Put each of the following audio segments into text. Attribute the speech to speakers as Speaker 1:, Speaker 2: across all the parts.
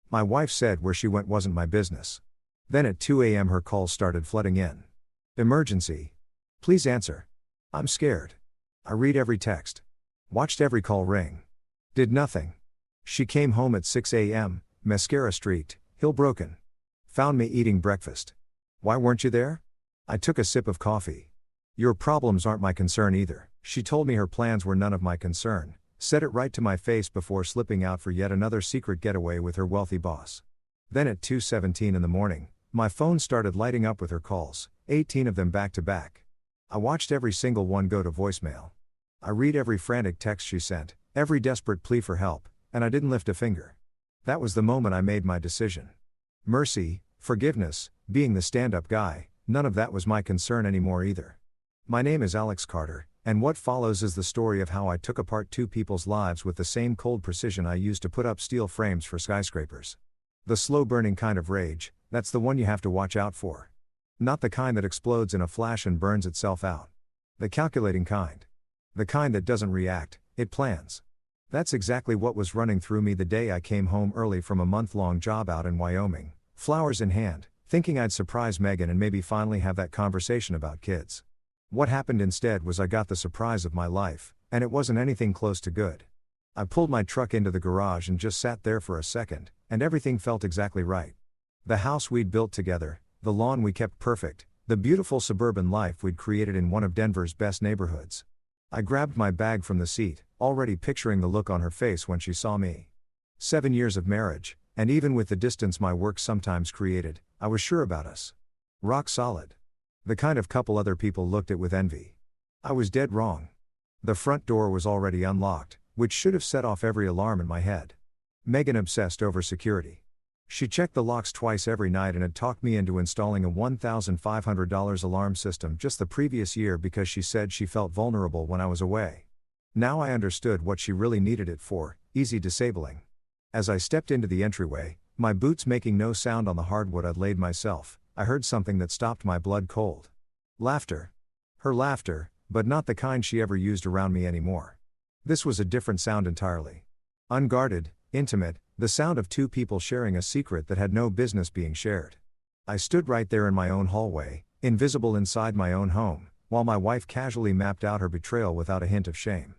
Speaker 1: My wife said where she went wasn't my business. Then at 2 a.m. her calls started flooding in. Emergency. Please answer. I'm scared. I read every text. Watched every call ring. Did nothing. She came home at 6 a.m., mascara streaked, heel broken. Found me eating breakfast. Why weren't you there? I took a sip of coffee. Your problems aren't my concern either. She told me her plans were none of my concern, said it right to my face before slipping out for yet another secret getaway with her wealthy boss. Then at 2:17 in the morning, my phone started lighting up with her calls, 18 of them back to back. I watched every single one go to voicemail. I read every frantic text she sent, every desperate plea for help, and I didn't lift a finger. That was the moment I made my decision. Mercy, forgiveness, being the stand-up guy, none of that was my concern anymore either. My name is Alex Carter, and what follows is the story of how I took apart two people's lives with the same cold precision I used to put up steel frames for skyscrapers. The slow-burning kind of rage, that's the one you have to watch out for. Not the kind that explodes in a flash and burns itself out. The calculating kind. The kind that doesn't react, it plans. That's exactly what was running through me the day I came home early from a month-long job out in Wyoming, flowers in hand, thinking I'd surprise Megan and maybe finally have that conversation about kids. What happened instead was I got the surprise of my life, and it wasn't anything close to good. I pulled my truck into the garage and just sat there for a second, and everything felt exactly right. The house we'd built together, the lawn we kept perfect, the beautiful suburban life we'd created in one of Denver's best neighborhoods. I grabbed my bag from the seat, already picturing the look on her face when she saw me. 7 years of marriage, and even with the distance my work sometimes created, I was sure about us. Rock solid. The kind of couple other people looked at with envy. I was dead wrong. The front door was already unlocked, which should have set off every alarm in my head. Megan obsessed over security. She checked the locks twice every night and had talked me into installing a $1,500 alarm system just the previous year because she said she felt vulnerable when I was away. Now I understood what she really needed it for, easy disabling. As I stepped into the entryway, my boots making no sound on the hardwood I'd laid myself, I heard something that stopped my blood cold. Laughter. Her laughter, but not the kind she ever used around me anymore. This was a different sound entirely. Unguarded, intimate, the sound of two people sharing a secret that had no business being shared. I stood right there in my own hallway, invisible inside my own home, while my wife casually mapped out her betrayal without a hint of shame.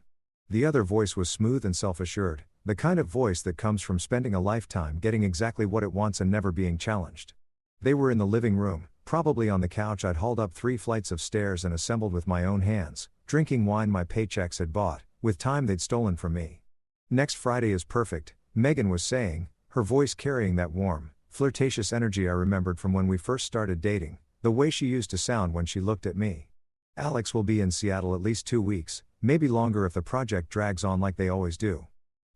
Speaker 1: The other voice was smooth and self-assured, the kind of voice that comes from spending a lifetime getting exactly what it wants and never being challenged. They were in the living room, probably on the couch I'd hauled up 3 flights of stairs and assembled with my own hands, drinking wine my paychecks had bought, with time they'd stolen from me. Next Friday is perfect, Megan was saying, her voice carrying that warm, flirtatious energy I remembered from when we first started dating, the way she used to sound when she looked at me. Alex will be in Seattle at least 2 weeks, maybe longer if the project drags on like they always do.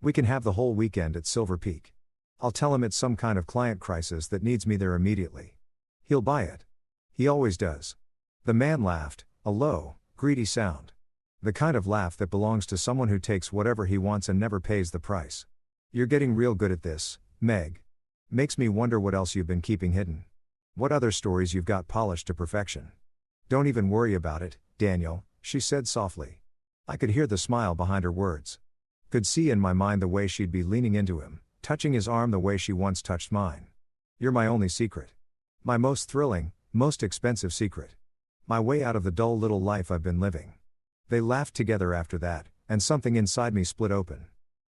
Speaker 1: We can have the whole weekend at Silver Peak. I'll tell him it's some kind of client crisis that needs me there immediately. He'll buy it. He always does. The man laughed, a low, greedy sound. The kind of laugh that belongs to someone who takes whatever he wants and never pays the price. You're getting real good at this, Meg. Makes me wonder what else you've been keeping hidden. What other stories you've got polished to perfection. Don't even worry about it, Daniel, she said softly. I could hear the smile behind her words. Could see in my mind the way she'd be leaning into him, touching his arm the way she once touched mine. You're my only secret. My most thrilling, most expensive secret. My way out of the dull little life I've been living. They laughed together after that, and something inside me split open.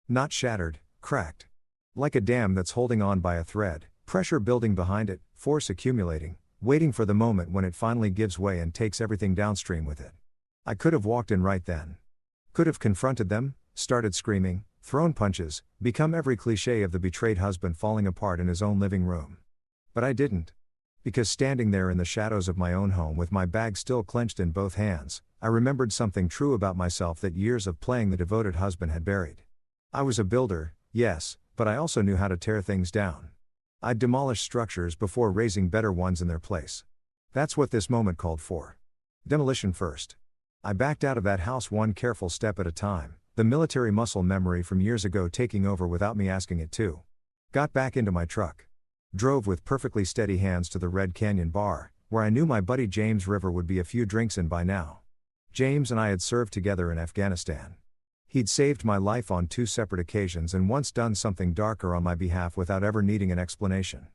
Speaker 1: Not shattered, cracked. Like a dam that's holding on by a thread, pressure building behind it, force accumulating, waiting for the moment when it finally gives way and takes everything downstream with it. I could have walked in right then. Could have confronted them, started screaming, thrown punches, become every cliché of the betrayed husband falling apart in his own living room. But I didn't. Because standing there in the shadows of my own home with my bag still clenched in both hands, I remembered something true about myself that years of playing the devoted husband had buried. I was a builder, yes, but I also knew how to tear things down. I'd demolished structures before raising better ones in their place. That's what this moment called for. Demolition first. I backed out of that house one careful step at a time, the military muscle memory from years ago taking over without me asking it to. Got back into my truck. Drove with perfectly steady hands to the Red Canyon bar, where I knew my buddy James River would be a few drinks in by now. James and I had served together in Afghanistan. He'd saved my life on 2 separate occasions and once done something darker on my behalf without ever needing an explanation.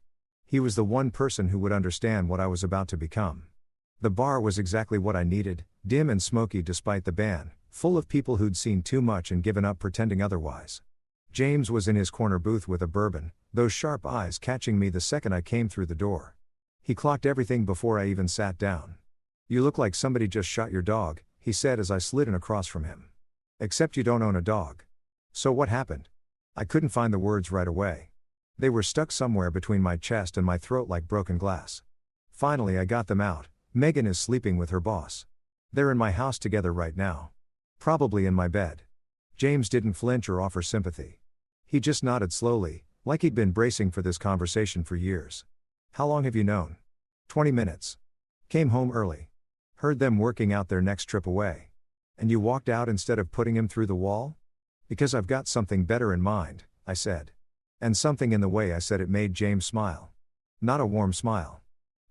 Speaker 1: He was the one person who would understand what I was about to become. The bar was exactly what I needed, dim and smoky despite the ban, full of people who'd seen too much and given up pretending otherwise. James was in his corner booth with a bourbon, those sharp eyes catching me the second I came through the door. He clocked everything before I even sat down. "You look like somebody just shot your dog," he said as I slid in across from him. "Except you don't own a dog." "So what happened?" I couldn't find the words right away. They were stuck somewhere between my chest and my throat like broken glass. Finally I got them out. "Megan is sleeping with her boss. They're in my house together right now. Probably in my bed." James didn't flinch or offer sympathy. He just nodded slowly, like he'd been bracing for this conversation for years. "How long have you known?" 20 minutes. Came home early. Heard them working out their next trip away. "And you walked out instead of putting him through the wall?" "Because I've got something better in mind," I said. And something in the way I said it made James smile. Not a warm smile.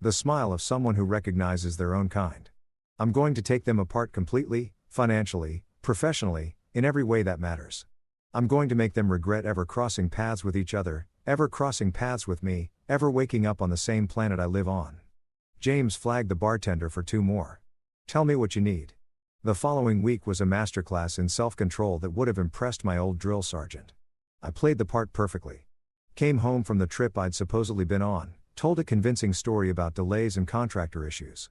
Speaker 1: The smile of someone who recognizes their own kind. "I'm going to take them apart completely, financially, professionally, in every way that matters. I'm going to make them regret ever crossing paths with each other, ever crossing paths with me, ever waking up on the same planet I live on." James flagged the bartender for 2 more. "Tell me what you need." The following week was a masterclass in self-control that would have impressed my old drill sergeant. I played the part perfectly. Came home from the trip I'd supposedly been on, told a convincing story about delays and contractor issues.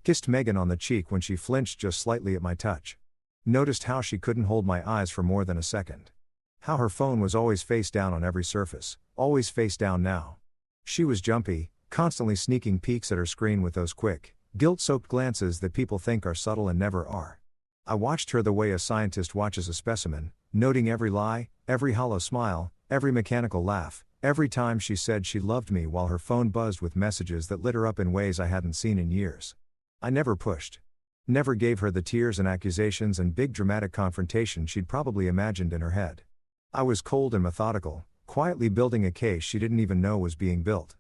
Speaker 1: Kissed Megan on the cheek when she flinched just slightly at my touch. Noticed how she couldn't hold my eyes for more than a second. How her phone was always face down on every surface, always face down now. She was jumpy, constantly sneaking peeks at her screen with those quick, guilt-soaked glances that people think are subtle and never are. I watched her the way a scientist watches a specimen, noting every lie, every hollow smile, every mechanical laugh, every time she said she loved me while her phone buzzed with messages that lit her up in ways I hadn't seen in years. I never pushed. Never gave her the tears and accusations and big dramatic confrontation she'd probably imagined in her head. I was cold and methodical, quietly building a case she didn't even know was being built.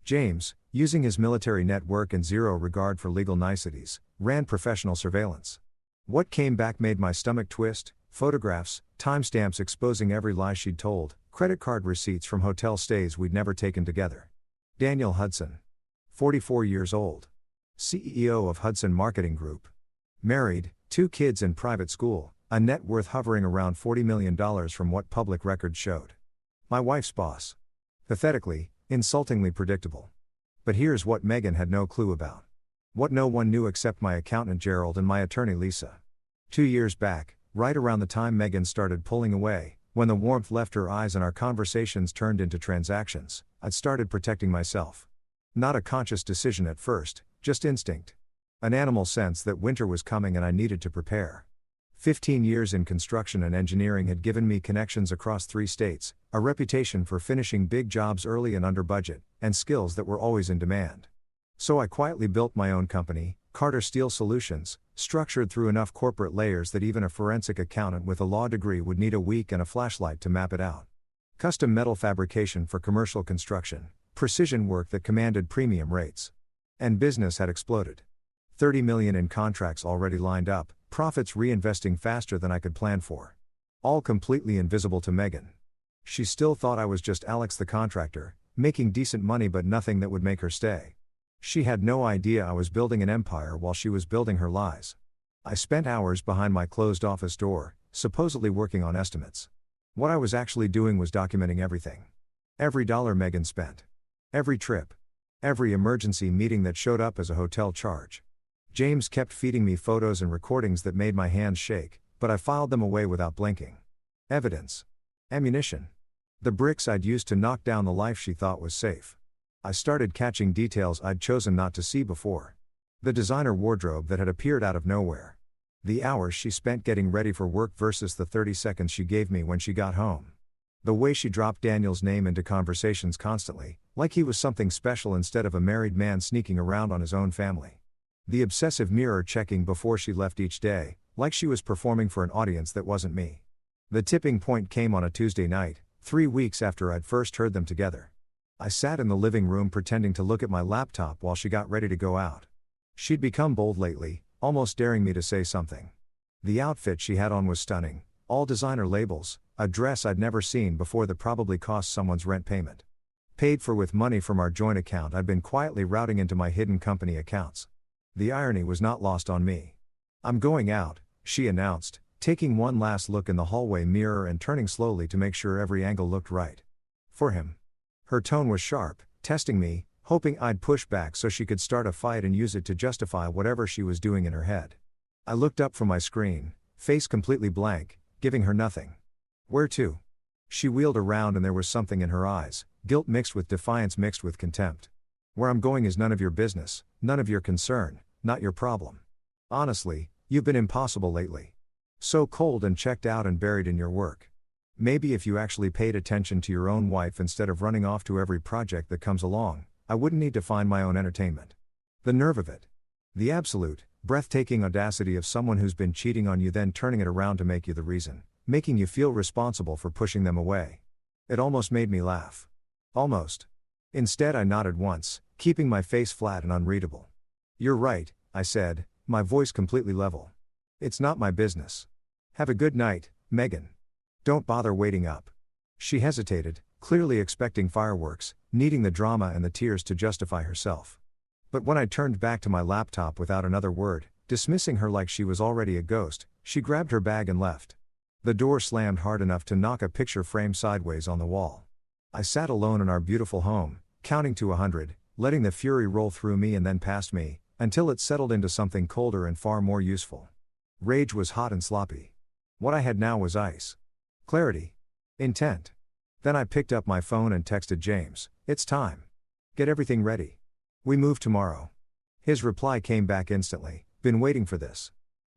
Speaker 1: James, using his military network and zero regard for legal niceties, ran professional surveillance. What came back made my stomach twist: photographs, timestamps exposing every lie she'd told, credit card receipts from hotel stays we'd never taken together. Daniel Hudson. 44 years old. CEO of Hudson Marketing Group. Married, 2 kids in private school, a net worth hovering around $40 million from what public records showed. My wife's boss. Pathetically, insultingly predictable. But here's what Megan had no clue about. What no one knew except my accountant Gerald and my attorney Lisa. 2 years back, right around the time Megan started pulling away, when the warmth left her eyes and our conversations turned into transactions, I'd started protecting myself. Not a conscious decision at first, just instinct. An animal sense that winter was coming and I needed to prepare. 15 years in construction and engineering had given me connections across 3 states, a reputation for finishing big jobs early and under budget, and skills that were always in demand. So I quietly built my own company, Carter Steel Solutions, structured through enough corporate layers that even a forensic accountant with a law degree would need a week and a flashlight to map it out. Custom metal fabrication for commercial construction, precision work that commanded premium rates. And business had exploded. $30 million in contracts already lined up, profits reinvesting faster than I could plan for. All completely invisible to Megan. She still thought I was just Alex the contractor, making decent money but nothing that would make her stay. She had no idea I was building an empire while she was building her lies. I spent hours behind my closed office door, supposedly working on estimates. What I was actually doing was documenting everything. Every dollar Megan spent. Every trip. Every emergency meeting that showed up as a hotel charge. James kept feeding me photos and recordings that made my hands shake, but I filed them away without blinking. Evidence. Ammunition. The bricks I'd used to knock down the life she thought was safe. I started catching details I'd chosen not to see before. The designer wardrobe that had appeared out of nowhere. The hours she spent getting ready for work versus the 30 seconds she gave me when she got home. The way she dropped Daniel's name into conversations constantly, like he was something special instead of a married man sneaking around on his own family. The obsessive mirror checking before she left each day, like she was performing for an audience that wasn't me. The tipping point came on a Tuesday night, 3 weeks after I'd first heard them together. I sat in the living room pretending to look at my laptop while she got ready to go out. She'd become bold lately, almost daring me to say something. The outfit she had on was stunning, All designer labels, a dress I'd never seen before that probably cost someone's rent payment. Paid for with money from our joint account I'd been quietly routing into my hidden company accounts. The irony was not lost on me. "I'm going out," she announced, taking one last look in the hallway mirror and turning slowly to make sure every angle looked right. For him. Her tone was sharp, testing me, hoping I'd push back so she could start a fight and use it to justify whatever she was doing in her head. I looked up from my screen, face completely blank, giving her nothing. "Where to?" She wheeled around and there was something in her eyes, guilt mixed with defiance mixed with contempt. "Where I'm going is none of your business, none of your concern, not your problem. Honestly, you've been impossible lately. So cold and checked out and buried in your work. Maybe if you actually paid attention to your own wife instead of running off to every project that comes along, I wouldn't need to find my own entertainment." The nerve of it. The absolute, breathtaking audacity of someone who's been cheating on you then turning it around to make you the reason, making you feel responsible for pushing them away. It almost made me laugh. Almost. Instead I nodded once, keeping my face flat and unreadable. "You're right," I said, my voice completely level. "It's not my business. Have a good night, Megan. Don't bother waiting up." She hesitated, clearly expecting fireworks, needing the drama and the tears to justify herself. But when I turned back to my laptop without another word, dismissing her like she was already a ghost, she grabbed her bag and left. The door slammed hard enough to knock a picture frame sideways on the wall. I sat alone in our beautiful home, counting to 100, letting the fury roll through me and then past me, until it settled into something colder and far more useful. Rage was hot and sloppy. What I had now was ice. Clarity. Intent. Then I picked up my phone and texted James, "It's time. Get everything ready. We move tomorrow." His reply came back instantly, "Been waiting for this.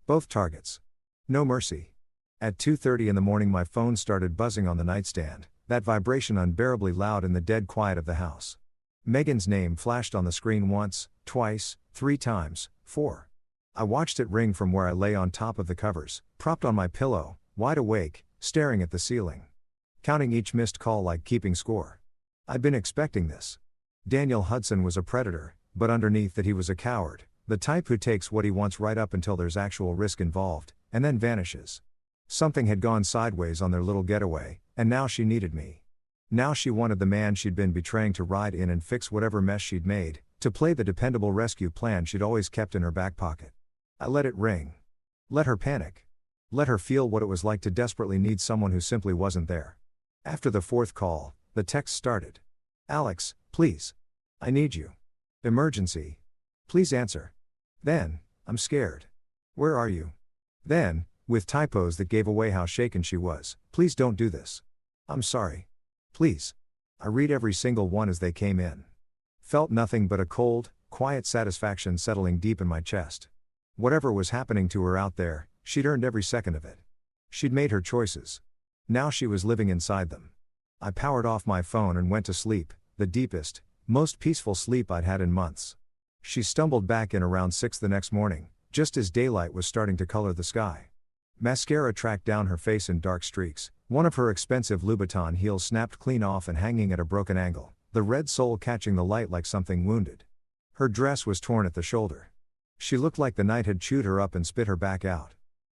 Speaker 1: Both targets. No mercy." At 2:30 in the morning my phone started buzzing on the nightstand, that vibration unbearably loud in the dead quiet of the house. Megan's name flashed on the screen once, twice, 3 times, 4. I watched it ring from where I lay on top of the covers, propped on my pillow, wide awake, staring at the ceiling. Counting each missed call like keeping score. I'd been expecting this. Daniel Hudson was a predator, but underneath that he was a coward, the type who takes what he wants right up until there's actual risk involved, and then vanishes. Something had gone sideways on their little getaway, and now she needed me. Now she wanted the man she'd been betraying to ride in and fix whatever mess she'd made, to play the dependable rescue plan she'd always kept in her back pocket. I let it ring. Let her panic. Let her feel what it was like to desperately need someone who simply wasn't there. After the 4th call, the text started. "Alex, please. I need you. Emergency. Please answer." Then, "I'm scared. Where are you?" Then, with typos that gave away how shaken she was, "Please don't do this. I'm sorry. Please." I read every single one as they came in. Felt nothing but a cold, quiet satisfaction settling deep in my chest. Whatever was happening to her out there, she'd earned every second of it. She'd made her choices. Now she was living inside them. I powered off my phone and went to sleep, the deepest, most peaceful sleep I'd had in months. She stumbled back in around 6 the next morning, just as daylight was starting to color the sky. Mascara tracked down her face in dark streaks, one of her expensive Louboutin heels snapped clean off and hanging at a broken angle, the red sole catching the light like something wounded. Her dress was torn at the shoulder. She looked like the night had chewed her up and spit her back out.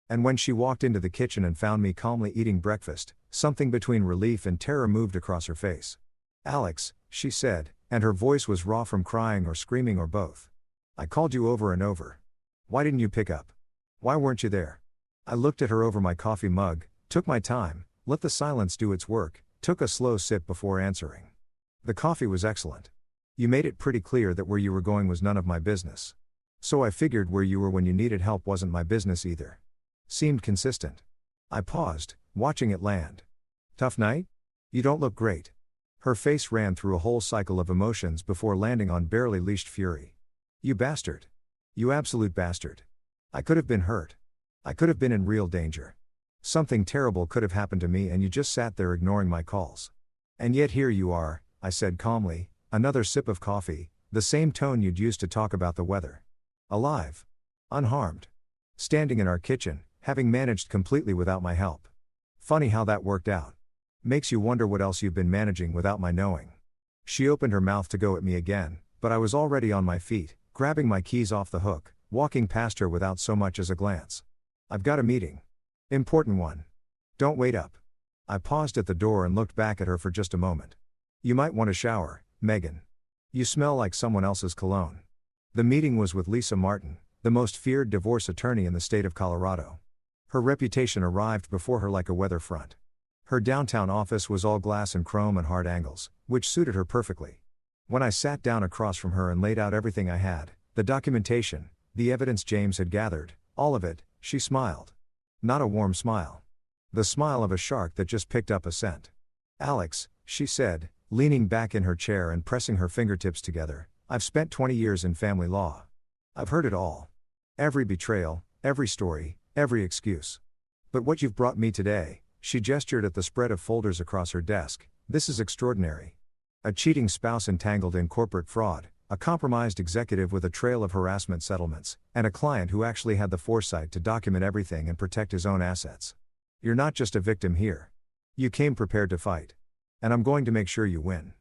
Speaker 1: And when she walked into the kitchen and found me calmly eating breakfast, something between relief and terror moved across her face. "Alex," she said, and her voice was raw from crying or screaming or both. "I called you over and over. Why didn't you pick up? Why weren't you there?" I looked at her over my coffee mug, took my time, let the silence do its work, took a slow sip before answering. "The coffee was excellent. You made it pretty clear that where you were going was none of my business. So I figured where you were when you needed help wasn't my business either." Seemed consistent. I paused, watching it land. "Tough night? You don't look great." Her face ran through a whole cycle of emotions before landing on barely leashed fury. "You bastard. You absolute bastard. I could have been hurt. I could have been in real danger. Something terrible could have happened to me and you just sat there ignoring my calls. And yet here you are," I said calmly, another sip of coffee, the same tone you'd used to talk about the weather. "Alive. Unharmed. Standing in our kitchen, having managed completely without my help. Funny how that worked out. Makes you wonder what else you've been managing without my knowing." She opened her mouth to go at me again, but I was already on my feet, grabbing my keys off the hook, walking past her without so much as a glance. "I've got a meeting. Important one. Don't wait up. I paused at the door and looked back at her for just a moment. You might want a shower, Megan. You smell like someone else's cologne. The meeting was with Lisa Martin, the most feared divorce attorney in the state of Colorado. Her reputation arrived before her like a weather front. Her downtown office was all glass and chrome and hard angles, which suited her perfectly. When I sat down across from her and laid out everything I had, the documentation, the evidence James had gathered, all of it, she smiled. Not a warm smile. The smile of a shark that just picked up a scent. Alex, she said, leaning back in her chair and pressing her fingertips together, I've spent 20 years in family law. I've heard it all. Every betrayal, every story, every excuse. But what you've brought me today, she gestured at the spread of folders across her desk, this is extraordinary. A cheating spouse entangled in corporate fraud, a compromised executive with a trail of harassment settlements, and a client who actually had the foresight to document everything and protect his own assets. You're not just a victim here. You came prepared to fight. And I'm going to make sure you win.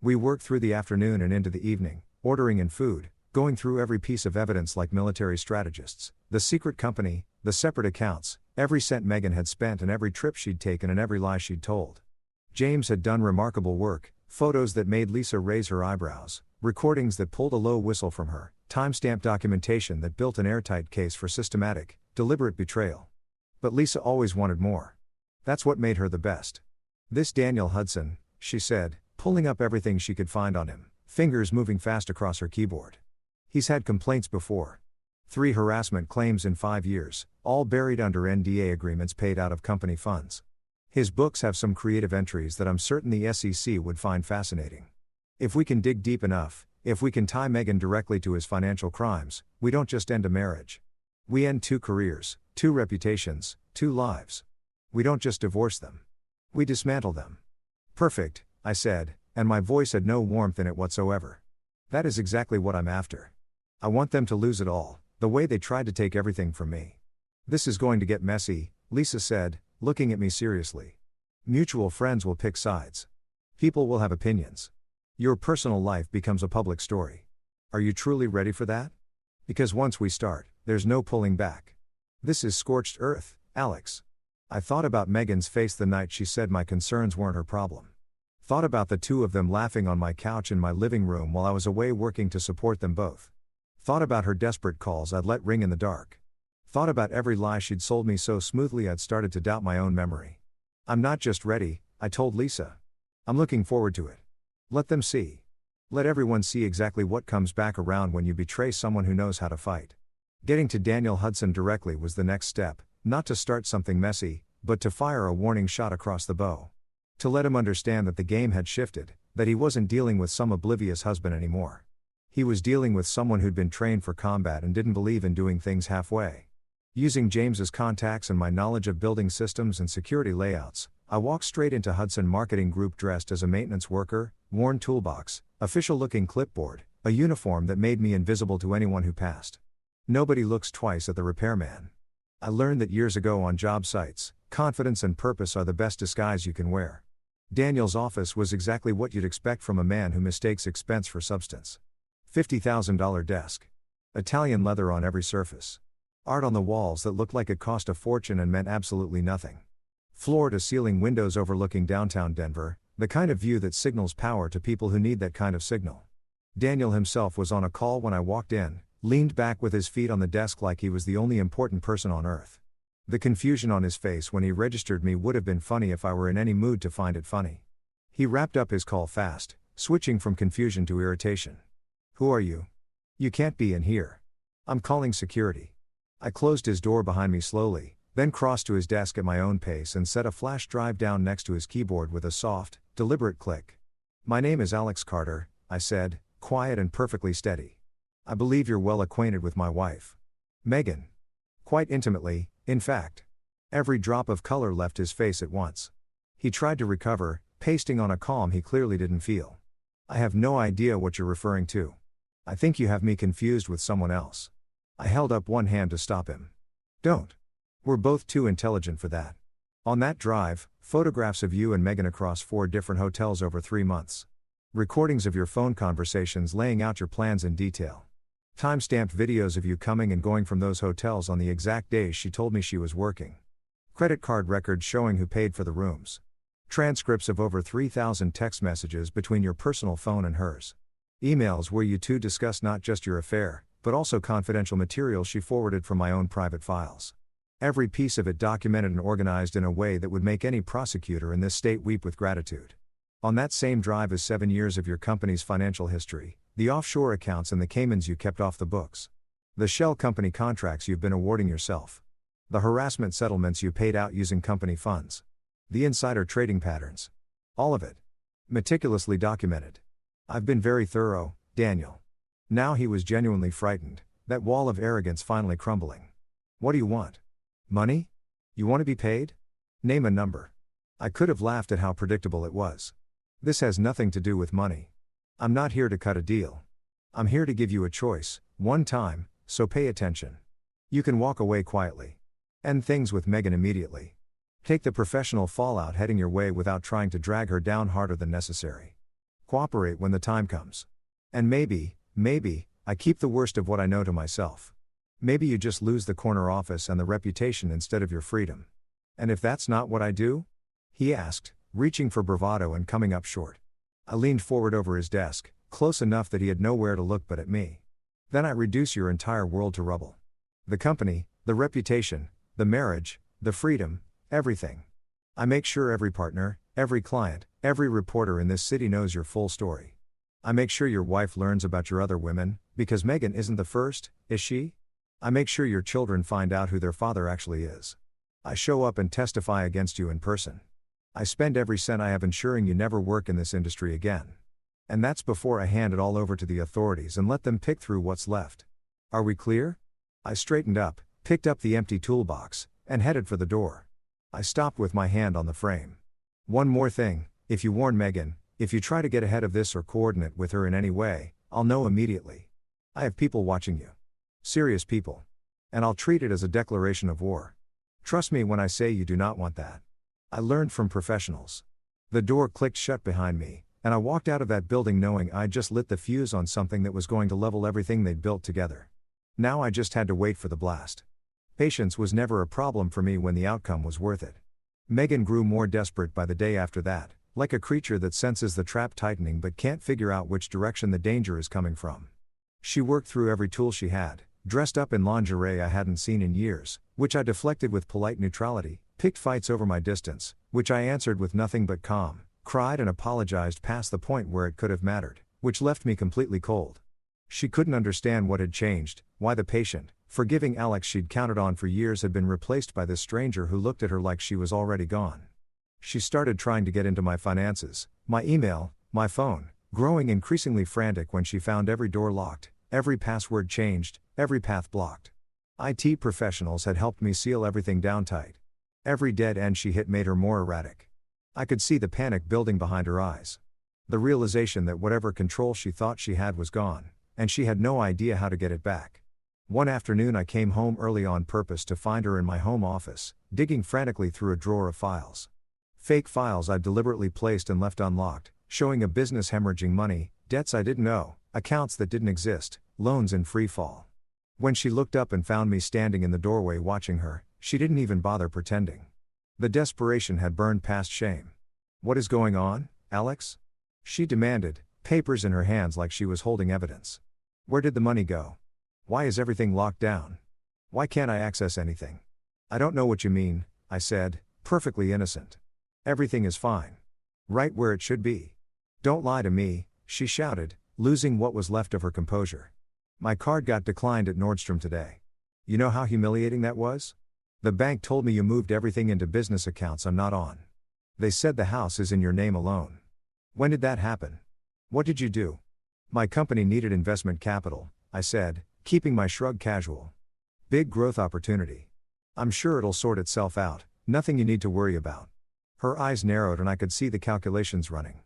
Speaker 1: We worked through the afternoon and into the evening, ordering in food, going through every piece of evidence like military strategists, the secret company, the separate accounts, every cent Megan had spent and every trip she'd taken and every lie she'd told. James had done remarkable work, photos that made Lisa raise her eyebrows, recordings that pulled a low whistle from her, timestamp documentation that built an airtight case for systematic, deliberate betrayal. But Lisa always wanted more. That's what made her the best. This Daniel Hudson, she said, pulling up everything she could find on him, fingers moving fast across her keyboard. He's had complaints before. 3 harassment claims in 5 years, all buried under NDA agreements paid out of company funds. His books have some creative entries that I'm certain the SEC would find fascinating. If we can dig deep enough, if we can tie Megan directly to his financial crimes, we don't just end a marriage. We end 2 careers, 2 reputations, 2 lives. We don't just divorce them. We dismantle them. Perfect, I said, and my voice had no warmth in it whatsoever. That is exactly what I'm after. I want them to lose it all, the way they tried to take everything from me. This is going to get messy, Lisa said, looking at me seriously. Mutual friends will pick sides. People will have opinions. Your personal life becomes a public story. Are you truly ready for that? Because once we start, there's no pulling back. This is scorched earth, Alex. I thought about Megan's face the night she said my concerns weren't her problem. Thought about the 2 of them laughing on my couch in my living room while I was away working to support them both. Thought about her desperate calls I'd let ring in the dark. Thought about every lie she'd sold me so smoothly I'd started to doubt my own memory. I'm not just ready, I told Lisa. I'm looking forward to it. Let them see. Let everyone see exactly what comes back around when you betray someone who knows how to fight. Getting to Daniel Hudson directly was the next step, not to start something messy, but to fire a warning shot across the bow. To let him understand that the game had shifted, that he wasn't dealing with some oblivious husband anymore. He was dealing with someone who'd been trained for combat and didn't believe in doing things halfway. Using James's contacts and my knowledge of building systems and security layouts, I walked straight into Hudson Marketing Group dressed as a maintenance worker, worn toolbox, official-looking clipboard, a uniform that made me invisible to anyone who passed. Nobody looks twice at the repairman. I learned that years ago on job sites, confidence and purpose are the best disguise you can wear. Daniel's office was exactly what you'd expect from a man who mistakes expense for substance. $50,000 desk. Italian leather on every surface. Art on the walls that looked like it cost a fortune and meant absolutely nothing. Floor-to-ceiling windows overlooking downtown Denver, the kind of view that signals power to people who need that kind of signal. Daniel himself was on a call when I walked in, leaned back with his feet on the desk like he was the only important person on earth. The confusion on his face when he registered me would have been funny if I were in any mood to find it funny. He wrapped up his call fast, switching from confusion to irritation. Who are you? You can't be in here. I'm calling security. I closed his door behind me slowly, then crossed to his desk at my own pace and set a flash drive down next to his keyboard with a soft, deliberate click. My name is Alex Carter, I said, quiet and perfectly steady. I believe you're well acquainted with my wife. Megan. Quite intimately, in fact. Every drop of color left his face at once. He tried to recover, pasting on a calm he clearly didn't feel. I have no idea what you're referring to. I think you have me confused with someone else. I held up one hand to stop him. Don't. We're both too intelligent for that. On that drive, photographs of you and Megan across 4 different hotels over 3 months. Recordings of your phone conversations laying out your plans in detail. Time-stamped videos of you coming and going from those hotels on the exact days she told me she was working. Credit card records showing who paid for the rooms. Transcripts of over 3,000 text messages between your personal phone and hers. Emails where you two discuss not just your affair, but also confidential material she forwarded from my own private files. Every piece of it documented and organized in a way that would make any prosecutor in this state weep with gratitude. On that same drive is 7 years of your company's financial history, the offshore accounts and the Caymans you kept off the books. The shell company contracts you've been awarding yourself. The harassment settlements you paid out using company funds. The insider trading patterns. All of it. Meticulously documented. I've been very thorough, Daniel. Now he was genuinely frightened, that wall of arrogance finally crumbling. What do you want? Money? You want to be paid? Name a number. I could have laughed at how predictable it was. This has nothing to do with money. I'm not here to cut a deal. I'm here to give you a choice, one time, so pay attention. You can walk away quietly. End things with Megan immediately. Take the professional fallout heading your way without trying to drag her down harder than necessary. Cooperate when the time comes. And maybe, I keep the worst of what I know to myself. Maybe you just lose the corner office and the reputation instead of your freedom. And if that's not what I do? He asked, reaching for bravado and coming up short. I leaned forward over his desk, close enough that he had nowhere to look but at me. Then I reduce your entire world to rubble. The company, the reputation, the marriage, the freedom, everything. I make sure every partner, every client, every reporter in this city knows your full story. I make sure your wife learns about your other women, because Megan isn't the first, is she? I make sure your children find out who their father actually is. I show up and testify against you in person. I spend every cent I have ensuring you never work in this industry again. And that's before I hand it all over to the authorities and let them pick through what's left. Are we clear? I straightened up, picked up the empty toolbox, and headed for the door. I stopped with my hand on the frame. One more thing, if you warn Megan, if you try to get ahead of this or coordinate with her in any way, I'll know immediately. I have people watching you. Serious people. And I'll treat it as a declaration of war. Trust me when I say you do not want that. I learned from professionals. The door clicked shut behind me, and I walked out of that building knowing I'd just lit the fuse on something that was going to level everything they'd built together. Now I just had to wait for the blast. Patience was never a problem for me when the outcome was worth it. Megan grew more desperate by the day after that, like a creature that senses the trap tightening but can't figure out which direction the danger is coming from. She worked through every tool she had, dressed up in lingerie I hadn't seen in years, which I deflected with polite neutrality, picked fights over my distance, which I answered with nothing but calm, cried and apologized past the point where it could have mattered, which left me completely cold. She couldn't understand what had changed, why the patient, forgiving Alex she'd counted on for years had been replaced by this stranger who looked at her like she was already gone. She started trying to get into my finances, my email, my phone, growing increasingly frantic when she found every door locked, every password changed, every path blocked. IT professionals had helped me seal everything down tight. Every dead end she hit made her more erratic. I could see the panic building behind her eyes. The realization that whatever control she thought she had was gone, and she had no idea how to get it back. One afternoon I came home early on purpose to find her in my home office, digging frantically through a drawer of files. Fake files I'd deliberately placed and left unlocked, showing a business hemorrhaging money, debts I didn't owe, accounts that didn't exist, loans in free fall. When she looked up and found me standing in the doorway watching her, she didn't even bother pretending. The desperation had burned past shame. "What is going on, Alex?" she demanded, papers in her hands like she was holding evidence. "Where did the money go? Why is everything locked down? Why can't I access anything?" "I don't know what you mean," I said, perfectly innocent. "Everything is fine. Right where it should be." "Don't lie to me," she shouted, losing what was left of her composure. "My card got declined at Nordstrom today. You know how humiliating that was? The bank told me you moved everything into business accounts I'm not on. They said the house is in your name alone. When did that happen? What did you do?" "My company needed investment capital," I said, keeping my shrug casual. "Big growth opportunity. I'm sure it'll sort itself out, nothing you need to worry about." Her eyes narrowed and I could see the calculations running.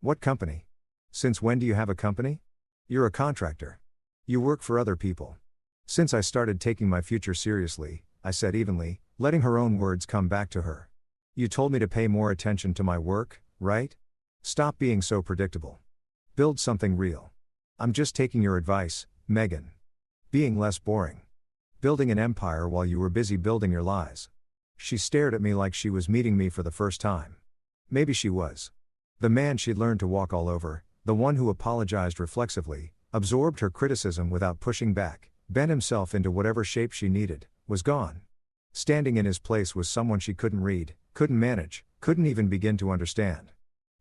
Speaker 1: "What company? Since when do you have a company? You're a contractor. You work for other people." "Since I started taking my future seriously," I said evenly, letting her own words come back to her. "You told me to pay more attention to my work, right? Stop being so predictable. Build something real. I'm just taking your advice, Megan. Being less boring. Building an empire while you were busy building your lies." She stared at me like she was meeting me for the first time. Maybe she was. The man she'd learned to walk all over, the one who apologized reflexively, absorbed her criticism without pushing back, bent himself into whatever shape she needed, was gone. Standing in his place was someone she couldn't read, couldn't manage, couldn't even begin to understand.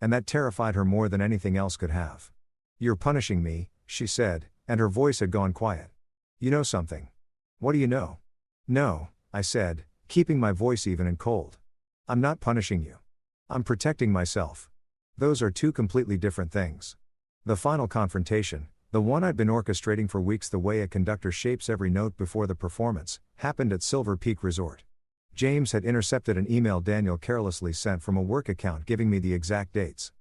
Speaker 1: And that terrified her more than anything else could have. "You're punishing me," she said, and her voice had gone quiet. "You know something." "What do you know?" "No," I said, keeping my voice even and cold. "I'm not punishing you. I'm protecting myself. Those are two completely different things." The final confrontation, the one I'd been orchestrating for weeks the way a conductor shapes every note before the performance, happened at Silver Peak Resort. James had intercepted an email Daniel carelessly sent from a work account giving me the exact dates.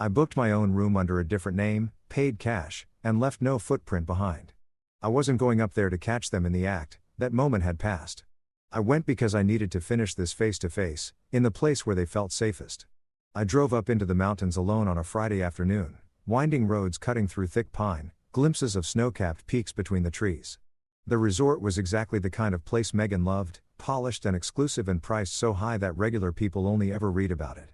Speaker 1: I booked my own room under a different name, paid cash, and left no footprint behind. I wasn't going up there to catch them in the act, that moment had passed. I went because I needed to finish this face to face, in the place where they felt safest. I drove up into the mountains alone on a Friday afternoon, winding roads cutting through thick pine, glimpses of snow-capped peaks between the trees. The resort was exactly the kind of place Megan loved, polished and exclusive and priced so high that regular people only ever read about it.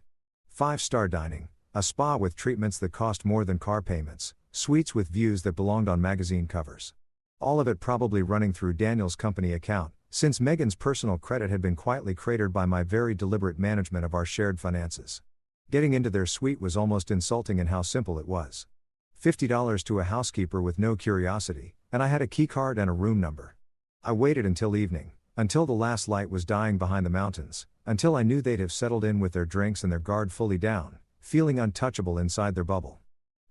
Speaker 1: 5-star dining, a spa with treatments that cost more than car payments, suites with views that belonged on magazine covers. All of it probably running through Daniel's company account, since Megan's personal credit had been quietly cratered by my very deliberate management of our shared finances. Getting into their suite was almost insulting in how simple it was. $50 to a housekeeper with no curiosity, and I had a key card and a room number. I waited until evening, until the last light was dying behind the mountains, until I knew they'd have settled in with their drinks and their guard fully down, feeling untouchable inside their bubble.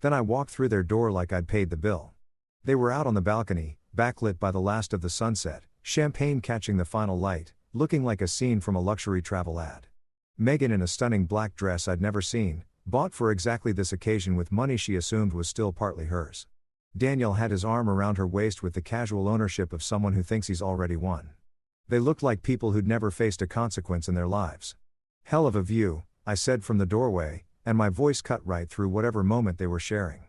Speaker 1: Then I walked through their door like I'd paid the bill. They were out on the balcony, backlit by the last of the sunset, champagne catching the final light, looking like a scene from a luxury travel ad. Megan in a stunning black dress I'd never seen, bought for exactly this occasion with money she assumed was still partly hers. Daniel had his arm around her waist with the casual ownership of someone who thinks he's already won. They looked like people who'd never faced a consequence in their lives. "Hell of a view," I said from the doorway, and my voice cut right through whatever moment they were sharing.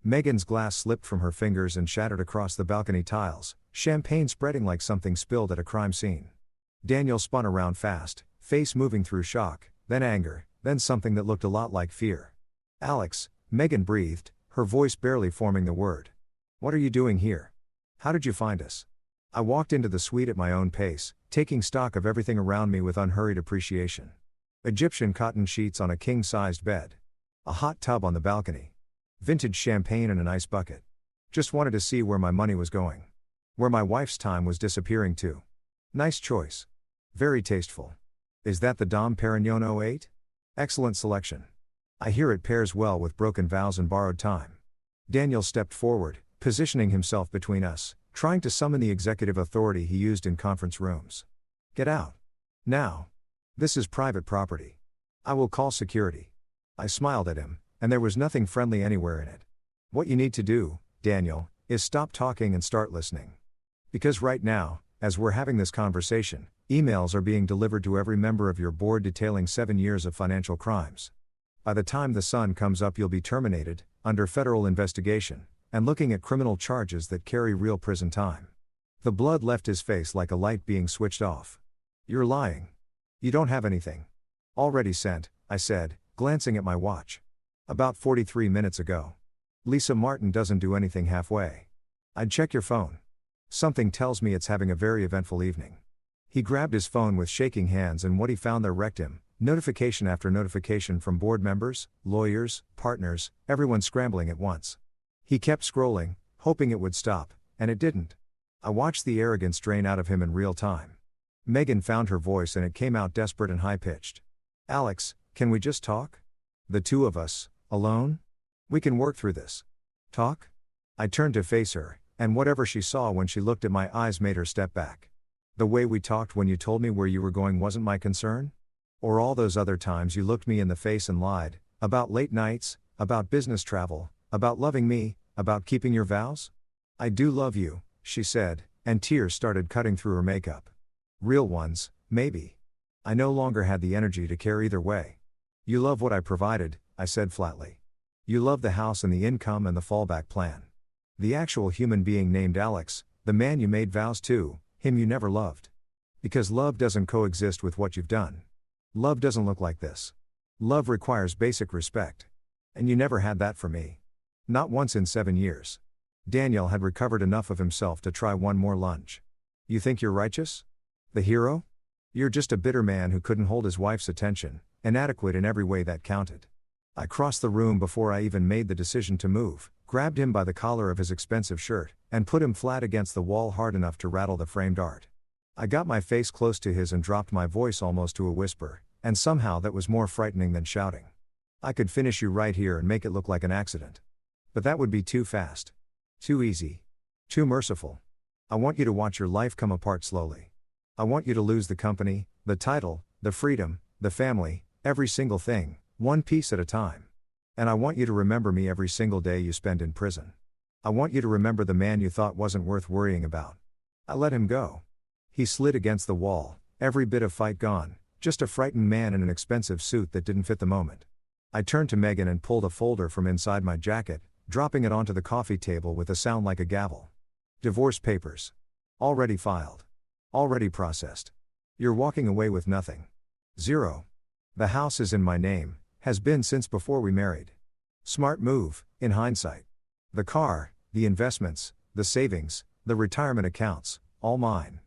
Speaker 1: Megan's glass slipped from her fingers and shattered across the balcony tiles, champagne spreading like something spilled at a crime scene. Daniel spun around fast, face moving through shock, then anger, then something that looked a lot like fear. "Alex," Megan breathed, her voice barely forming the word. "What are you doing here? How did you find us?" I walked into the suite at my own pace, taking stock of everything around me with unhurried appreciation. Egyptian cotton sheets on a king-sized bed. A hot tub on the balcony. Vintage champagne in an ice bucket. Just wanted to see where my money was going. Where my wife's time was disappearing to. Nice choice. Very tasteful. Is that the Dom Perignon 08? Excellent selection. I hear it pairs well with broken vows and borrowed time. Daniel stepped forward, positioning himself between us, trying to summon the executive authority he used in conference rooms. "Get out. Now. This is private property. I will call security." I smiled at him, and there was nothing friendly anywhere in it. "What you need to do, Daniel, is stop talking and start listening. Because right now, as we're having this conversation, emails are being delivered to every member of your board detailing 7 years of financial crimes. By the time the sun comes up you'll be terminated, under federal investigation, and looking at criminal charges that carry real prison time." The blood left his face like a light being switched off. "You're lying. You don't have anything." "Already sent," I said, glancing at my watch. "About 43 minutes ago. Lisa Martin doesn't do anything halfway. I'd check your phone. Something tells me it's having a very eventful evening." He grabbed his phone with shaking hands and what he found there wrecked him, notification after notification from board members, lawyers, partners, everyone scrambling at once. He kept scrolling, hoping it would stop, and it didn't. I watched the arrogance drain out of him in real time. Megan found her voice and it came out desperate and high-pitched. "Alex, can we just talk? The two of us, alone? We can work through this. Talk?" I turned to face her, and whatever she saw when she looked at my eyes made her step back. "The way we talked when you told me where you were going wasn't my concern? Or all those other times you looked me in the face and lied, about late nights, about business travel, about loving me, about keeping your vows?" "I do love you," she said, and tears started cutting through her makeup. Real ones, maybe. I no longer had the energy to care either way. "You love what I provided," I said flatly. "You love the house and the income and the fallback plan. The actual human being named Alex, the man you made vows to, him you never loved. Because love doesn't coexist with what you've done. Love doesn't look like this. Love requires basic respect. And you never had that for me. Not once in 7 years. Daniel had recovered enough of himself to try one more lunge. You think you're righteous? The hero? You're just a bitter man who couldn't hold his wife's attention, inadequate in every way that counted. I crossed the room before I even made the decision to move, grabbed him by the collar of his expensive shirt, and put him flat against the wall hard enough to rattle the framed art. I got my face close to his and dropped my voice almost to a whisper, and somehow that was more frightening than shouting. I could finish you right here and make it look like an accident. But that would be too fast. Too easy. Too merciful. I want you to watch your life come apart slowly. I want you to lose the company, the title, the freedom, the family, every single thing, one piece at a time. And I want you to remember me every single day you spend in prison. I want you to remember the man you thought wasn't worth worrying about. I let him go. He slid against the wall, every bit of fight gone, just a frightened man in an expensive suit that didn't fit the moment. I turned to Megan and pulled a folder from inside my jacket, dropping it onto the coffee table with a sound like a gavel. Divorce papers. Already filed. Already processed. You're walking away with nothing. Zero. The house is in my name, has been since before we married. Smart move, in hindsight. The car, the investments, the savings, the retirement accounts, all mine.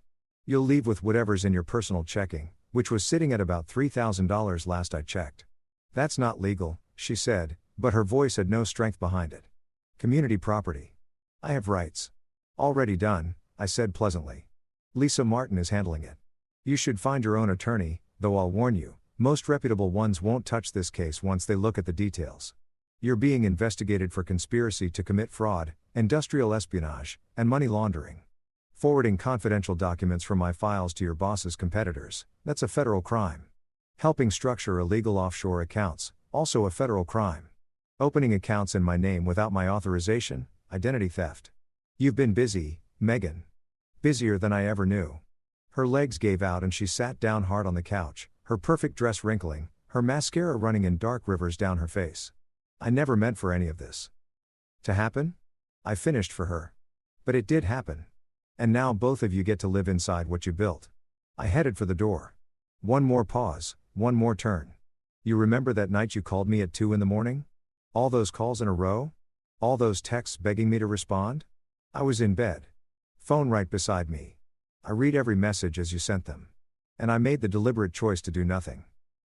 Speaker 1: You'll leave with whatever's in your personal checking, which was sitting at about $3,000 last I checked. That's not legal, she said, but her voice had no strength behind it. Community property. I have rights. Already done, I said pleasantly. Lisa Martin is handling it. You should find your own attorney, though I'll warn you, most reputable ones won't touch this case once they look at the details. You're being investigated for conspiracy to commit fraud, industrial espionage, and money laundering. Forwarding confidential documents from my files to your boss's competitors, that's a federal crime. Helping structure illegal offshore accounts, also a federal crime. Opening accounts in my name without my authorization, identity theft. You've been busy, Megan. Busier than I ever knew. Her legs gave out and she sat down hard on the couch, her perfect dress wrinkling, her mascara running in dark rivers down her face. I never meant for any of this to happen. I finished for her. But it did happen. And now both of you get to live inside what you built. I headed for the door. One more pause, one more turn. You remember that night you called me at 2 a.m? All those calls in a row? All those texts begging me to respond? I was in bed. Phone right beside me. I read every message as you sent them. And I made the deliberate choice to do nothing.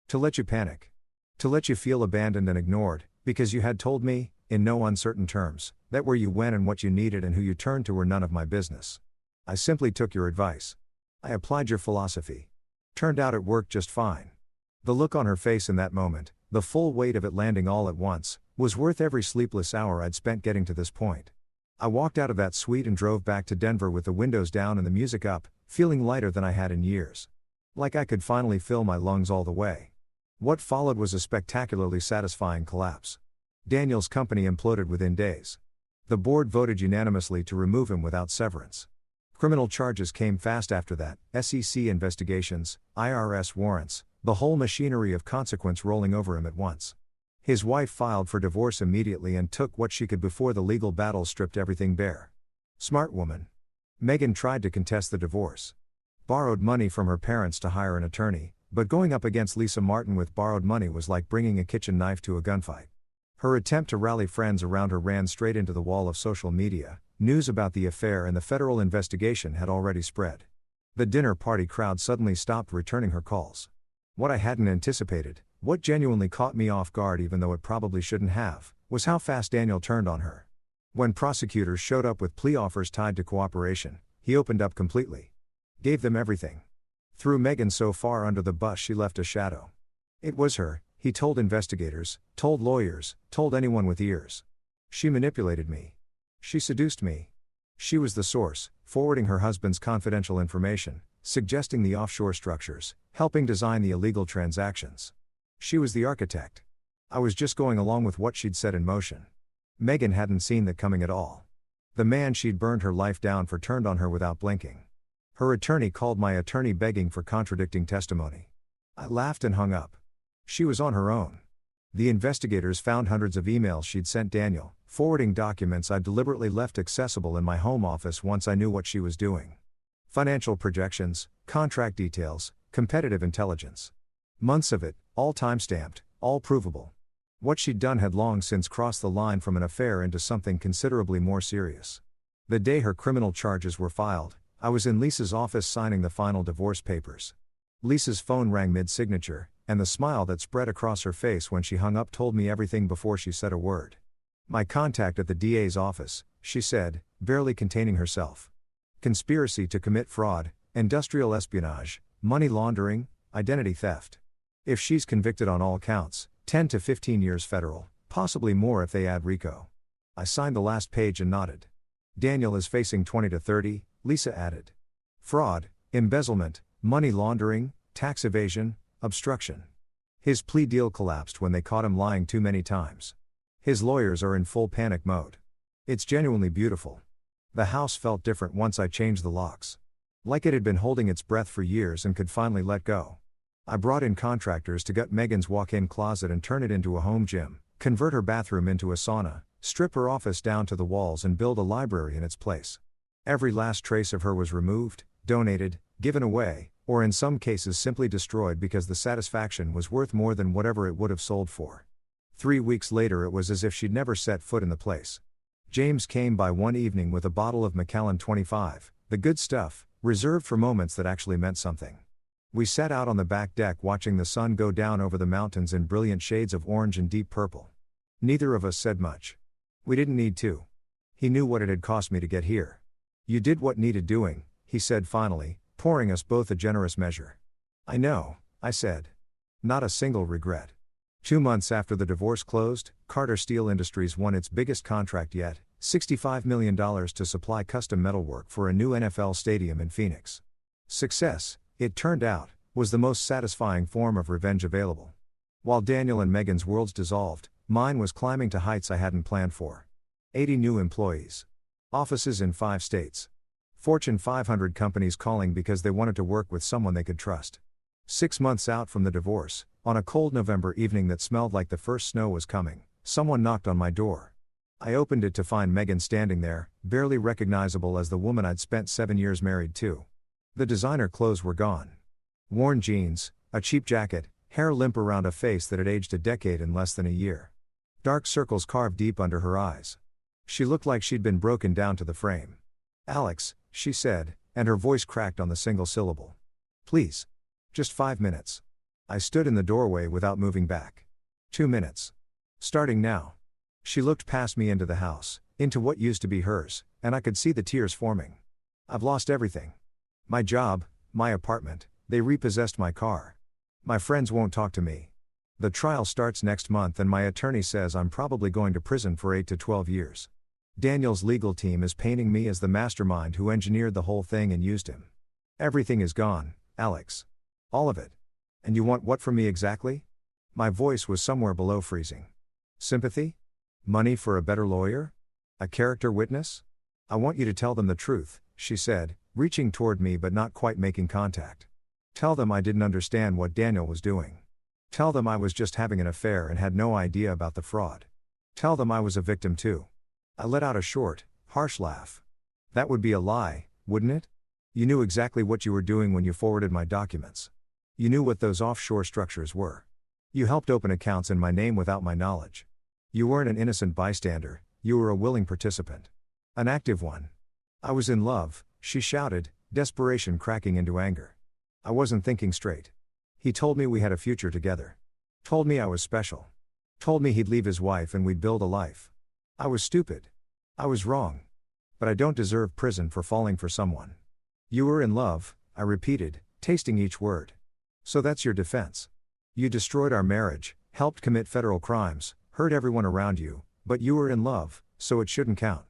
Speaker 1: To let you panic. To let you feel abandoned and ignored, because you had told me, in no uncertain terms, that where you went and what you needed and who you turned to were none of my business. I simply took your advice. I applied your philosophy. Turned out it worked just fine. The look on her face in that moment, the full weight of it landing all at once, was worth every sleepless hour I'd spent getting to this point. I walked out of that suite and drove back to Denver with the windows down and the music up, feeling lighter than I had in years. Like I could finally fill my lungs all the way. What followed was a spectacularly satisfying collapse. Daniel's company imploded within days. The board voted unanimously to remove him without severance. Criminal charges came fast after that, SEC investigations, IRS warrants, the whole machinery of consequence rolling over him at once. His wife filed for divorce immediately and took what she could before the legal battle stripped everything bare. Smart woman. Megan tried to contest the divorce. Borrowed money from her parents to hire an attorney, but going up against Lisa Martin with borrowed money was like bringing a kitchen knife to a gunfight. Her attempt to rally friends around her ran straight into the wall of social media. News about the affair and the federal investigation had already spread. The dinner party crowd suddenly stopped returning her calls. What I hadn't anticipated, what genuinely caught me off guard even though it probably shouldn't have, was how fast Daniel turned on her. When prosecutors showed up with plea offers tied to cooperation, he opened up completely. Gave them everything. Threw Megan so far under the bus she left a shadow. It was her, he told investigators, told lawyers, told anyone with ears. She manipulated me. She seduced me. She was the source, forwarding her husband's confidential information, suggesting the offshore structures, helping design the illegal transactions. She was the architect. I was just going along with what she'd set in motion. Megan hadn't seen that coming at all. The man she'd burned her life down for turned on her without blinking. Her attorney called my attorney begging for contradicting testimony. I laughed and hung up. She was on her own. The investigators found hundreds of emails she'd sent Daniel, forwarding documents I'd deliberately left accessible in my home office once I knew what she was doing. Financial projections, contract details, competitive intelligence. Months of it, all time-stamped, all provable. What she'd done had long since crossed the line from an affair into something considerably more serious. The day her criminal charges were filed, I was in Lisa's office signing the final divorce papers. Lisa's phone rang mid-signature, and the smile that spread across her face when she hung up told me everything before she said a word. "My contact at the DA's office," she said, barely containing herself. "Conspiracy to commit fraud, industrial espionage, money laundering, identity theft. If she's convicted on all counts, 10 to 15 years federal, possibly more if they add RICO." I signed the last page and nodded. "Daniel is facing 20 to 30, Lisa added. "Fraud, embezzlement, money laundering, tax evasion, obstruction." His plea deal collapsed when they caught him lying too many times. His lawyers are in full panic mode. It's genuinely beautiful. The house felt different once I changed the locks. Like it had been holding its breath for years and could finally let go. I brought in contractors to gut Megan's walk-in closet and turn it into a home gym, convert her bathroom into a sauna, strip her office down to the walls and build a library in its place. Every last trace of her was removed, donated, given away, or in some cases simply destroyed because the satisfaction was worth more than whatever it would have sold for. 3 weeks later it was as if she'd never set foot in the place. James came by one evening with a bottle of Macallan 25, the good stuff, reserved for moments that actually meant something. We sat out on the back deck watching the sun go down over the mountains in brilliant shades of orange and deep purple. Neither of us said much. We didn't need to. He knew what it had cost me to get here. "You did what needed doing," he said finally, pouring us both a generous measure. "I know," I said. Not a single regret. 2 months after the divorce closed, Carter Steel Industries won its biggest contract yet, $65 million to supply custom metalwork for a new NFL stadium in Phoenix. Success, it turned out, was the most satisfying form of revenge available. While Daniel and Megan's worlds dissolved, mine was climbing to heights I hadn't planned for. 80 new employees. Offices in 5 states. Fortune 500 companies calling because they wanted to work with someone they could trust. 6 months out from the divorce, on a cold November evening that smelled like the first snow was coming, someone knocked on my door. I opened it to find Megan standing there, barely recognizable as the woman I'd spent 7 years married to. The designer clothes were gone. Worn jeans, a cheap jacket, hair limp around a face that had aged a decade in less than a year. Dark circles carved deep under her eyes. She looked like she'd been broken down to the frame. "Alex," she said, and her voice cracked on the single syllable. "Please. Just 5 minutes." I stood in the doorway without moving back. 2 minutes. "Starting now." She looked past me into the house, into what used to be hers, and I could see the tears forming. "I've lost everything. My job, my apartment, they repossessed my car. My friends won't talk to me. The trial starts next month and my attorney says I'm probably going to prison for 8 to 12 years. Daniel's legal team is painting me as the mastermind who engineered the whole thing and used him. Everything is gone, Alex. All of it. And you want what from me exactly?" My voice was somewhere below freezing. "Sympathy? Money for a better lawyer? A character witness? I want you to tell them the truth," she said, reaching toward me but not quite making contact. "Tell them I didn't understand what Daniel was doing. Tell them I was just having an affair and had no idea about the fraud. Tell them I was a victim too." I let out a short, harsh laugh. "That would be a lie, wouldn't it? You knew exactly what you were doing when you forwarded my documents. You knew what those offshore structures were. You helped open accounts in my name without my knowledge. You weren't an innocent bystander, you were a willing participant. An active one." "I was in love," she shouted, desperation cracking into anger. "I wasn't thinking straight. He told me we had a future together. Told me I was special. Told me he'd leave his wife and we'd build a life. I was stupid. I was wrong. But I don't deserve prison for falling for someone." "You were in love," I repeated, tasting each word. "So that's your defense. You destroyed our marriage, helped commit federal crimes, hurt everyone around you, but you were in love, so it shouldn't count.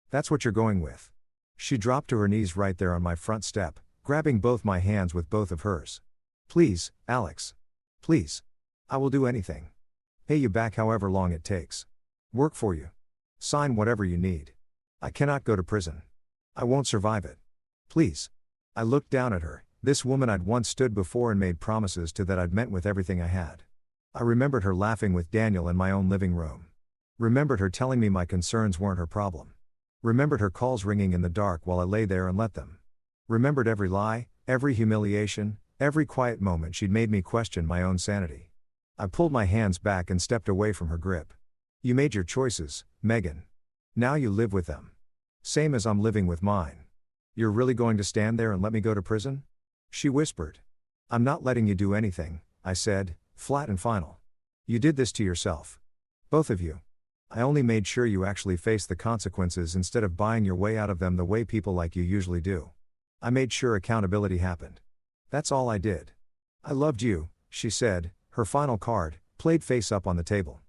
Speaker 1: That's what you're going with." She dropped to her knees right there on my front step, grabbing both my hands with both of hers. "Please, Alex. Please. I will do anything. Pay you back however long it takes. Work for you. Sign whatever you need. I cannot go to prison. I won't survive it. Please." I looked down at her, this woman I'd once stood before and made promises to that I'd meant with everything I had. I remembered her laughing with Daniel in my own living room. Remembered her telling me my concerns weren't her problem. Remembered her calls ringing in the dark while I lay there and let them. Remembered every lie, every humiliation, every quiet moment she'd made me question my own sanity. I pulled my hands back and stepped away from her grip. You made your choices, Megan. Now you live with them. Same as I'm living with mine. You're really going to stand there and let me go to prison? She whispered. I'm not letting you do anything, I said, flat and final. You did this to yourself. Both of you. I only made sure you actually faced the consequences instead of buying your way out of them the way people like you usually do. I made sure accountability happened. That's all I did. I loved you, she said, her final card, played face up on the table.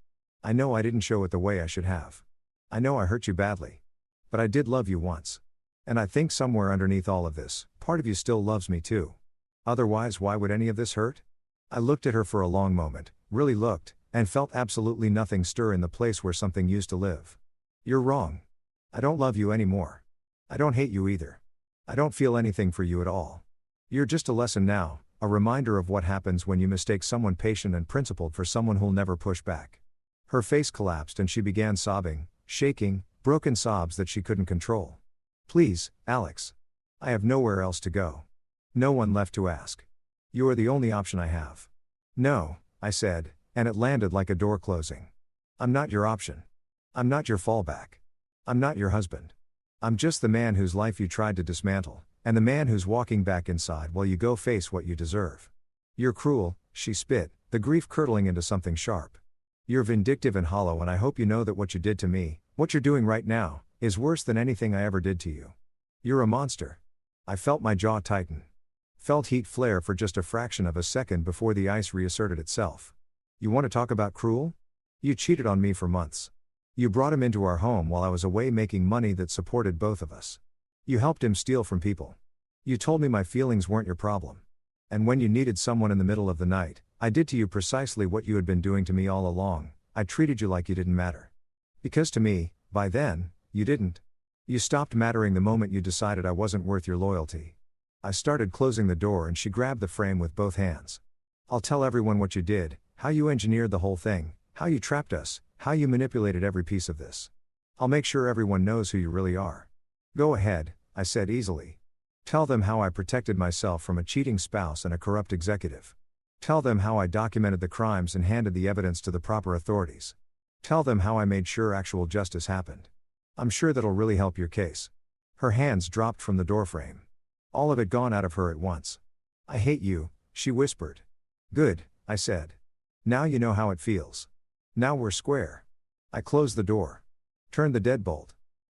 Speaker 1: I know I didn't show it the way I should have. I know I hurt you badly. But I did love you once. And I think somewhere underneath all of this, part of you still loves me too. Otherwise, why would any of this hurt? I looked at her for a long moment, really looked, and felt absolutely nothing stir in the place where something used to live. You're wrong. I don't love you anymore. I don't hate you either. I don't feel anything for you at all. You're just a lesson now, a reminder of what happens when you mistake someone patient and principled for someone who'll never push back. Her face collapsed and she began sobbing, shaking, broken sobs that she couldn't control. Please, Alex. I have nowhere else to go. No one left to ask. You are the only option I have. No, I said, and it landed like a door closing. I'm not your option. I'm not your fallback. I'm not your husband. I'm just the man whose life you tried to dismantle, and the man who's walking back inside while you go face what you deserve. You're cruel, she spit, the grief curdling into something sharp. You're vindictive and hollow, and I hope you know that what you did to me, what you're doing right now, is worse than anything I ever did to you. You're a monster. I felt my jaw tighten. Felt heat flare for just a fraction of a second before the ice reasserted itself. You want to talk about cruel? You cheated on me for months. You brought him into our home while I was away making money that supported both of us. You helped him steal from people. You told me my feelings weren't your problem. And when you needed someone in the middle of the night, I did to you precisely what you had been doing to me all along. I treated you like you didn't matter. Because to me, by then, you didn't. You stopped mattering the moment you decided I wasn't worth your loyalty. I started closing the door and she grabbed the frame with both hands. I'll tell everyone what you did, how you engineered the whole thing, how you trapped us, how you manipulated every piece of this. I'll make sure everyone knows who you really are. Go ahead, I said easily. Tell them how I protected myself from a cheating spouse and a corrupt executive. Tell them how I documented the crimes and handed the evidence to the proper authorities. Tell them how I made sure actual justice happened. I'm sure that'll really help your case. Her hands dropped from the doorframe. All of it gone out of her at once. I hate you, she whispered. Good, I said. Now you know how it feels. Now we're square. I closed the door. Turned the deadbolt.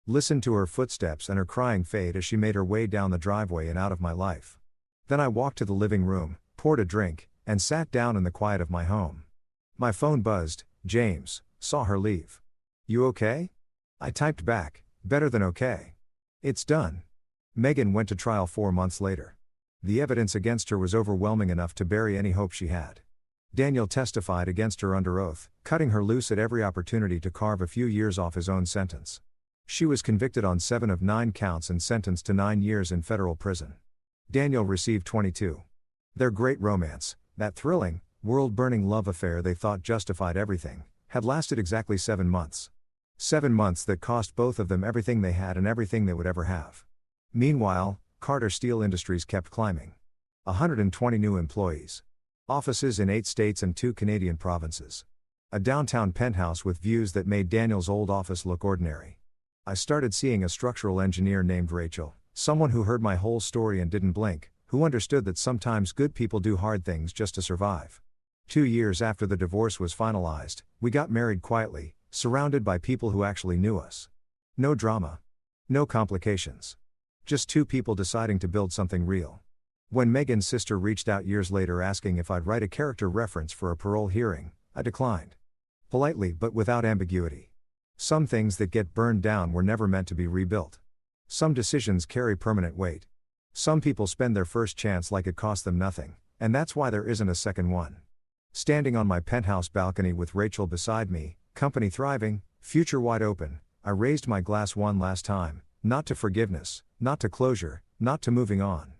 Speaker 1: Listened to her footsteps and her crying fade as she made her way down the driveway and out of my life. Then I walked to the living room, poured a drink, and sat down in the quiet of my home. My phone buzzed. James, saw her leave. You okay? I typed back, better than okay. It's done. Megan went to trial 4 months later. The evidence against her was overwhelming enough to bury any hope she had. Daniel testified against her under oath, cutting her loose at every opportunity to carve a few years off his own sentence. She was convicted on 7 of 9 counts and sentenced to 9 years in federal prison. Daniel received 22. Their great romance, that thrilling, world-burning love affair they thought justified everything, had lasted exactly 7 months. 7 months that cost both of them everything they had and everything they would ever have. Meanwhile, Carter Steel Industries kept climbing. 120 new employees. Offices in 8 states and 2 Canadian provinces. A downtown penthouse with views that made Daniel's old office look ordinary. I started seeing a structural engineer named Rachel, someone who heard my whole story and didn't blink, who understood that sometimes good people do hard things just to survive. 2 years after the divorce was finalized, we got married quietly, surrounded by people who actually knew us. No drama. No complications. Just 2 people deciding to build something real. When Megan's sister reached out years later asking if I'd write a character reference for a parole hearing, I declined. Politely but without ambiguity. Some things that get burned down were never meant to be rebuilt. Some decisions carry permanent weight. Some people spend their first chance like it cost them nothing, and that's why there isn't a second one. Standing on my penthouse balcony with Rachel beside me, company thriving, future wide open, I raised my glass one last time, not to forgiveness, not to closure, not to moving on.